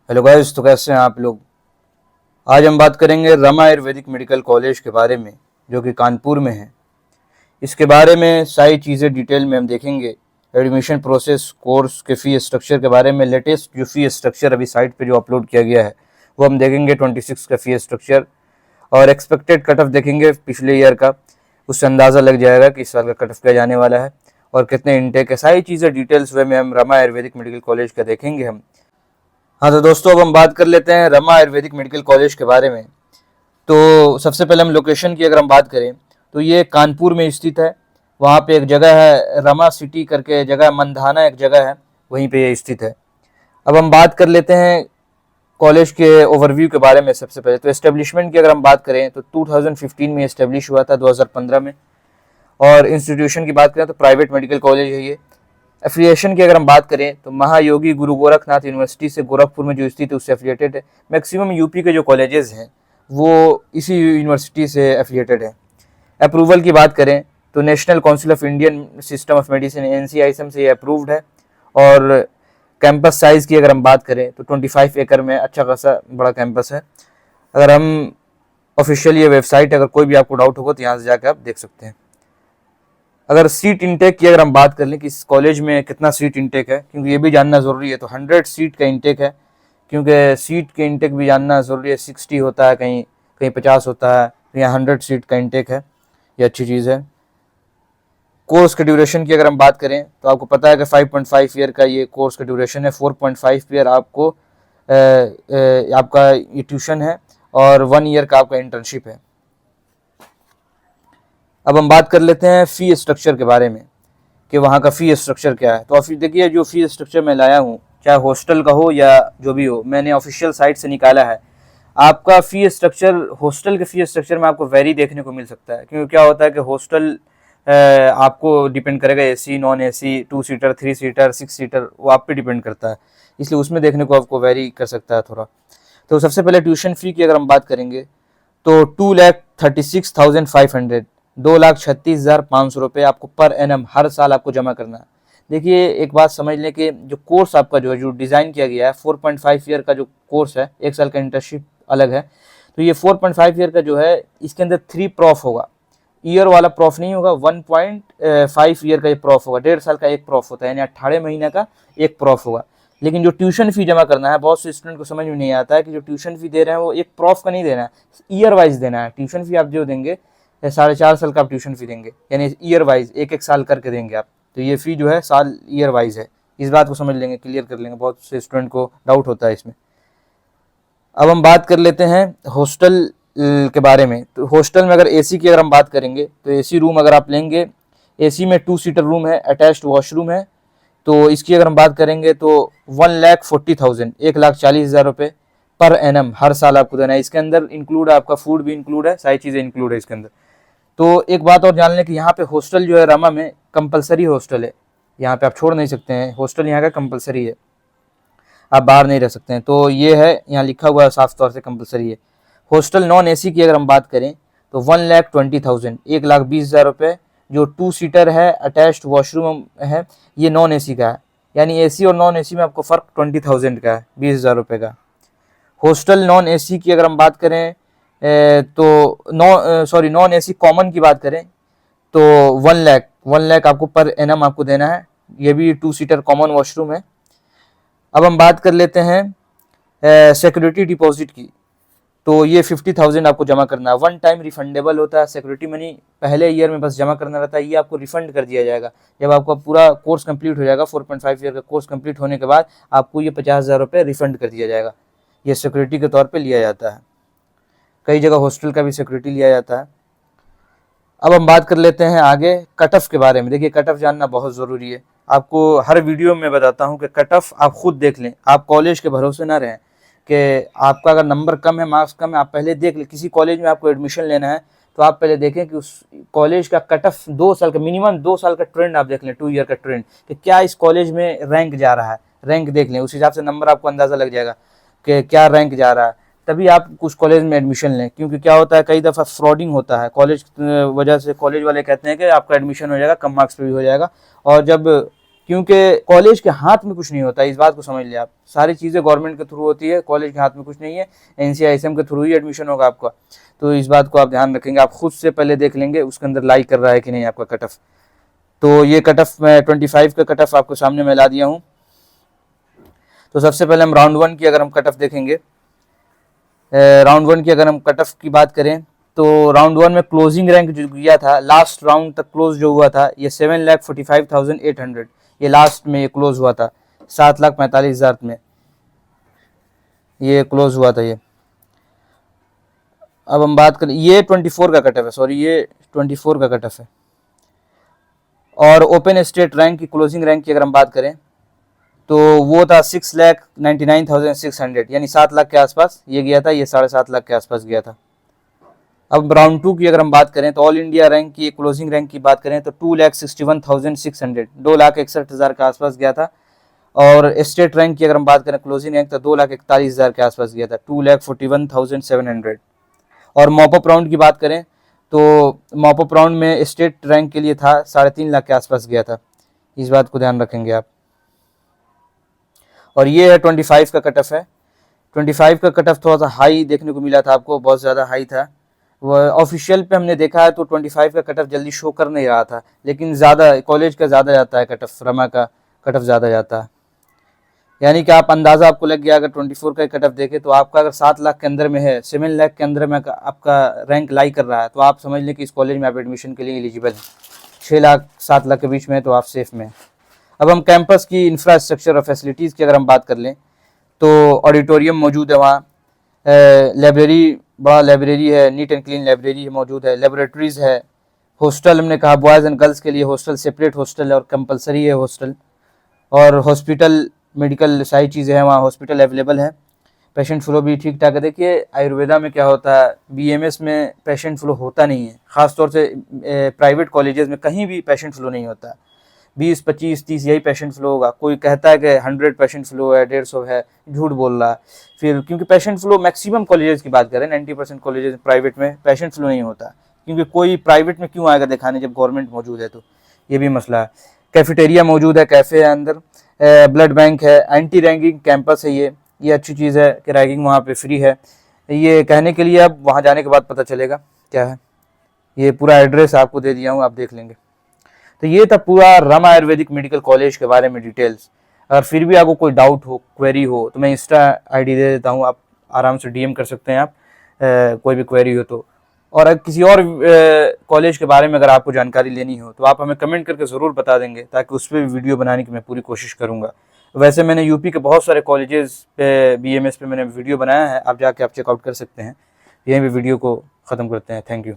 Hello guys, तो कैसे हैं आप लोग। आज हम बात करेंगे रमा आयुर्वेदिक मेडिकल कॉलेज के बारे में, जो कि कानपुर में है। इसके बारे में सारी चीज़ें डिटेल में हम देखेंगे। एडमिशन प्रोसेस, कोर्स के फ़ी स्ट्रक्चर के बारे में, लेटेस्ट जो फ़ी स्ट्रक्चर अभी साइट पे जो अपलोड किया गया है वो हम देखेंगे 26 का फ़ी स्ट्रक्चर, और एक्सपेक्टेड कट ऑफ देखेंगे पिछले ईयर का। उससे अंदाज़ा लग जाएगा कि इस साल का कट ऑफ क्या जाने वाला है और कितने इंटेक है। सारी चीज़ें डिटेल्स वे में हम रमा आयुर्वेदिक मेडिकल कॉलेज का देखेंगे हम। हाँ तो दोस्तों, अब हम बात कर लेते हैं रमा आयुर्वेदिक मेडिकल कॉलेज के बारे में। तो सबसे पहले हम लोकेशन की अगर हम बात करें तो ये कानपुर में स्थित है। वहाँ पे एक जगह है रमा सिटी करके जगह, मंधाना एक जगह है, वहीं पे ये स्थित है। अब हम बात कर लेते हैं कॉलेज के ओवरव्यू के बारे में। सबसे पहले तो एस्टेब्लिशमेंट की अगर हम बात करें तो 2015 में एस्टेब्लिश हुआ था, 2015 में। और इंस्टीट्यूशन की बात करें तो प्राइवेट मेडिकल कॉलेज है ये। एफिलिएशन की अगर हम बात करें तो महायोगी गुरु गोरखनाथ यूनिवर्सिटी से गोरखपुर में जो स्थित है उससे एफिलिएटेड है। मैक्सिमम यूपी के जो कॉलेजेस हैं वो इसी यूनिवर्सिटी से एफिलिएटेड है। अप्रूवल की बात करें तो national council of Indian system of medicine NCISM से ये अप्रूव्ड है। और कैंपस साइज़ की अगर हम बात करें तो 25 एकड़ में अच्छा खासा बड़ा कैंपस है। अगर हम ऑफिशियल ये वेबसाइट, अगर कोई भी आपको डाउट होगा तो यहाँ से जाकर आप देख सकते हैं। अगर सीट इंटेक की अगर हम बात कर लें कि इस कॉलेज में कितना सीट इंटेक है, क्योंकि ये भी जानना ज़रूरी है, तो 100 सीट का इंटेक है। क्योंकि सीट के इंटेक भी जानना ज़रूरी है। 60 होता है, कहीं कहीं 50 होता है, तो यहाँ 100 सीट का इंटेक है। ये अच्छी चीज़ है। कोर्स के ड्यूरेशन की अगर हम बात करें तो आपको पता है कि 5.5 ईयर का ये कोर्स का ड्यूरेशन है। 4.5 ईयर आपको आपका ये ट्यूशन है और 1 ईयर का आपका इंटर्नशिप है। अब हम बात कर लेते हैं फ़ी स्ट्रक्चर के बारे में कि वहाँ का फ़ी स्ट्रक्चर क्या है। तो अभी देखिए, जो फ़ी स्ट्रक्चर मैं लाया हूँ, चाहे हॉस्टल का हो या जो भी हो, मैंने ऑफिशियल साइट से निकाला है। आपका फ़ी स्ट्रक्चर, हॉस्टल के फ़ी स्ट्रक्चर में आपको वेरी देखने को मिल सकता है। क्योंकि क्या होता है कि हॉस्टल आपको डिपेंड करेगा, AC, non AC, 2 seater, 3 seater, 6 seater, वो आप पे डिपेंड करता है। इसलिए उसमें देखने को आपको वेरी कर सकता है थोड़ा। तो सबसे पहले ट्यूशन फ़ी की अगर हम बात करेंगे तो 2,36,500, 2,36,500 रुपये आपको पर एनम हर साल आपको जमा करना है। देखिए, एक बात समझ लें कि जो कोर्स आपका जो है, जो डिज़ाइन किया गया है, 4.5 ईयर का जो कोर्स है, 1 साल का इंटर्नशिप अलग है। तो ये 4.5 ईयर का जो है, इसके अंदर 3 प्रॉफ होगा। ईयर वाला प्रॉफ नहीं होगा, 1.5 ईयर का ये प्रॉफ होगा। 1.5 साल का एक प्रॉफ होता है, यानी 18 महीने का एक प्रॉफ होगा। लेकिन जो ट्यूशन फी जमा करना है, बहुत से स्टूडेंट को समझ में नहीं आता है कि जो ट्यूशन फी दे रहे हैं वो एक प्रॉफ का नहीं देना है, ईयर वाइज देना है। ट्यूशन फी आप जो देंगे 4.5 साल का आप ट्यूशन फी देंगे, यानी ईयर वाइज 1-1 साल करके देंगे आप। तो ये फी जो है साल ईयर वाइज है। इस बात को समझ लेंगे, क्लियर कर लेंगे, बहुत से स्टूडेंट को डाउट होता है इसमें। अब हम बात कर लेते हैं हॉस्टल के बारे में। तो हॉस्टल में अगर AC की अगर हम बात करेंगे तो AC रूम अगर आप लेंगे, AC में 2 सीटर रूम है, अटैच्ड वॉशरूम है। तो इसकी अगर हम बात करेंगे तो 1,40,000, 1,40,000 रुपये पर एनम हर साल आपको देना है। इसके अंदर इंक्लूड है, आपका फूड भी इंक्लूड है, सारी चीज़ें इंक्लूड है इसके अंदर। तो एक बात और जान लें कि यहाँ पे हॉस्टल जो है रमा में कंपलसरी हॉस्टल है। यहाँ पे आप छोड़ नहीं सकते हैं, हॉस्टल यहाँ का कंपलसरी है, आप बाहर नहीं रह सकते हैं। तो ये है, यहाँ लिखा हुआ है साफ तौर से कंपलसरी है। हॉस्टल नॉन AC की अगर हम बात करें तो 1,20,000, 1,20,000 रुपये, जो 2 सीटर है, अटैच्ड वॉशरूम है, ये नॉन AC का है। यानी AC और नॉन AC में आपको फ़र्क 20,000 का है, 20,000 रुपये का। हॉस्टल नॉन AC की अगर हम बात करें तो नॉन AC कॉमन की बात करें तो 1 लाख आपको पर एनम आपको देना है। ये भी 2 सीटर कॉमन वॉशरूम है। अब हम बात कर लेते हैं सिक्योरिटी डिपॉजिट की। तो ये 50,000 आपको जमा करना है। 1 टाइम रिफंडेबल होता है। सिक्योरिटी मनी पहले ईयर में बस जमा करना रहता है, ये आपको रिफंड कर दिया जाएगा जब आपका पूरा कोर्स कंप्लीट हो जाएगा। 4.5 ईयर का कोर्स कंप्लीट होने के बाद आपको ये 50,000 रुपये रिफंड कर दिया जाएगा। ये सिक्योरिटी के तौर पे लिया जाता है। कई जगह हॉस्टल का भी सिक्योरिटी लिया जाता है। अब हम बात कर लेते हैं आगे कट ऑफ के बारे में। देखिए, कट ऑफ जानना बहुत ज़रूरी है। आपको हर वीडियो में बताता हूँ कि कट ऑफ आप खुद देख लें, आप कॉलेज के भरोसे ना रहें कि आपका अगर नंबर कम है, मार्क्स कम है, आप पहले देख लें। किसी कॉलेज में आपको एडमिशन लेना है तो आप पहले देखें कि उस कॉलेज का कट ऑफ 2 साल का, मिनिमम 2 साल का ट्रेंड आप देख लें, 2 ईयर का ट्रेंड, कि क्या इस कॉलेज में रैंक जा रहा है। रैंक देख लें, उस हिसाब से नंबर आपको अंदाज़ा लग जाएगा कि क्या रैंक जा रहा है, तभी आप कुछ कॉलेज में एडमिशन लें। क्योंकि क्या होता है, कई दफ़ा फ्रॉडिंग होता है कॉलेज वजह से। कॉलेज वाले कहते हैं कि आपका एडमिशन हो जाएगा, कम मार्क्स पे भी हो जाएगा, और जब क्योंकि कॉलेज के हाथ में कुछ नहीं होता, इस बात को समझ लिया आप। सारी चीज़ें गवर्नमेंट के थ्रू होती है, कॉलेज के हाथ में कुछ नहीं है, NCISM के थ्रू ही एडमिशन होगा आपका। तो इस बात को आप ध्यान रखेंगे, आप खुद से पहले देख लेंगे उसके अंदर लाई कर रहा है कि नहीं आपका कट ऑफ। तो ये कट ऑफ मैं 25 का कट ऑफ आपको सामने में ला दिया हूँ। तो सबसे पहले हम राउंड 1 की अगर हम कट ऑफ देखेंगे, राउंड 1 की अगर हम कट ऑफ की बात करें तो राउंड 1 में क्लोजिंग रैंक जो गया था, लास्ट राउंड तक क्लोज जो हुआ था, ये 7,45,800, ये लास्ट में ये क्लोज हुआ था 7,45,000 में ये क्लोज हुआ था ये। अब हम बात करें, ये 24 का कट ऑफ है, सॉरी ये 24 का कट ऑफ है। और ओपन स्टेट रैंक की क्लोजिंग रैंक की अगर हम बात करें तो वो था 6,99,600, यानी 7 लाख के आसपास ये गया था, ये 7.5 लाख के आसपास गया था। अब राउंड 2 की अगर हम बात करें तो ऑल इंडिया रैंक की क्लोजिंग रैंक की बात करें तो 2,61,600, 2,61,000 के आसपास गया था। और स्टेट रैंक की अगर हम बात करें क्लोजिंग रैंक तो 2,41,000 के आसपास गया था, 2,41,700। और मॉपअप राउंड की बात करें तो मॉपअप राउंड में स्टेट रैंक के लिए था 3.5 लाख के आसपास गया था, इस बात को ध्यान रखेंगे आप। और ये है 25 का कट ऑफ है। 25 का कट ऑफ थोड़ा सा हाई देखने को मिला था आपको, बहुत ज़्यादा हाई था। वो ऑफिशियल पे हमने देखा है तो 25 का कट ऑफ जल्दी शो कर नहीं रहा था, लेकिन ज़्यादा कॉलेज का ज़्यादा जाता है कट ऑफ, रमा का कट ऑफ ज़्यादा जाता है। यानी कि आप अंदाज़ा आपको लग गया, अगर 24 का कट ऑफ देखें तो आपका अगर 7 लाख के अंदर में है, 7 लाख के अंदर में आपका रैंक लाई कर रहा है, तो आप समझ लें कि इस कॉलेज में आप एडमिशन के लिए एलिजिबल हैं। 6 लाख 7 लाख के बीच में तो आप सेफ में हैं। अब हम कैंपस की इंफ्रास्ट्रक्चर और फैसिलिटीज़ की अगर हम बात कर लें तो ऑडिटोरियम मौजूद है वहाँ, लाइब्रेरी, बड़ा लाइब्रेरी है, नीट एंड क्लीन लाइब्रेरी मौजूद है, लेबोरेटरीज़ है, हॉस्टल हमने कहा बॉयज़ एंड गर्ल्स के लिए हॉस्टल, सेपरेट हॉस्टल है और कंपलसरी है हॉस्टल। और हॉस्पिटल, मेडिकल सारी चीज़ें हैं वहाँ, हॉस्पिटल अवेलेबल है। पेशेंट फ्लो भी ठीक ठाक है। देखिए आयुर्वेदा में क्या होता है, BMS में पेशेंट फ्लो होता नहीं है, ख़ासतौर से प्राइवेट कॉलेजेस में कहीं भी पेशेंट फ्लो नहीं होता। 20, 25, 30 यही पेशेंट फ्लो होगा। कोई कहता है कि 100 पेशेंट फ्लो है, 150 है, झूठ बोल रहा है। फिर क्योंकि पेशेंट फ्लो मैक्सिमम कॉलेजेस की बात करें, 90% कॉलेजेस प्राइवेट में पेशेंट फ्लो नहीं होता, क्योंकि कोई प्राइवेट में क्यों आएगा दिखाने जब गवर्नमेंट मौजूद है, तो ये भी मसला है। कैफेटेरिया मौजूद है, कैफ़े है अंदर, ब्लड बैंक है, एंटी रैगिंग कैंपस है ये अच्छी चीज़ है कि रैगिंग वहाँ पे फ्री है। ये कहने के लिए अब वहाँ जाने के बाद पता चलेगा क्या है। ये पूरा एड्रेस आपको दे दिया हूँ, आप देख लेंगे। तो ये था पूरा रमा आयुर्वेदिक मेडिकल कॉलेज के बारे में डिटेल्स। अगर फिर भी आपको कोई डाउट हो, क्वेरी हो, तो मैं इंस्टा ID दे देता हूँ, आप आराम से DM कर सकते हैं आप, कोई भी क्वेरी हो तो। और अगर किसी और कॉलेज के बारे में अगर आपको जानकारी लेनी हो तो आप हमें कमेंट करके ज़रूर बता देंगे, ताकि उस पर भी वीडियो बनाने की मैं पूरी कोशिश करूँगा। वैसे मैंने यूपी के बहुत सारे कॉलेजेस पे BMS पे मैंने वीडियो बनाया है, आप जाके आप चेकआउट कर सकते हैं। यहीं पे वीडियो को ख़त्म करते हैं। Thank you.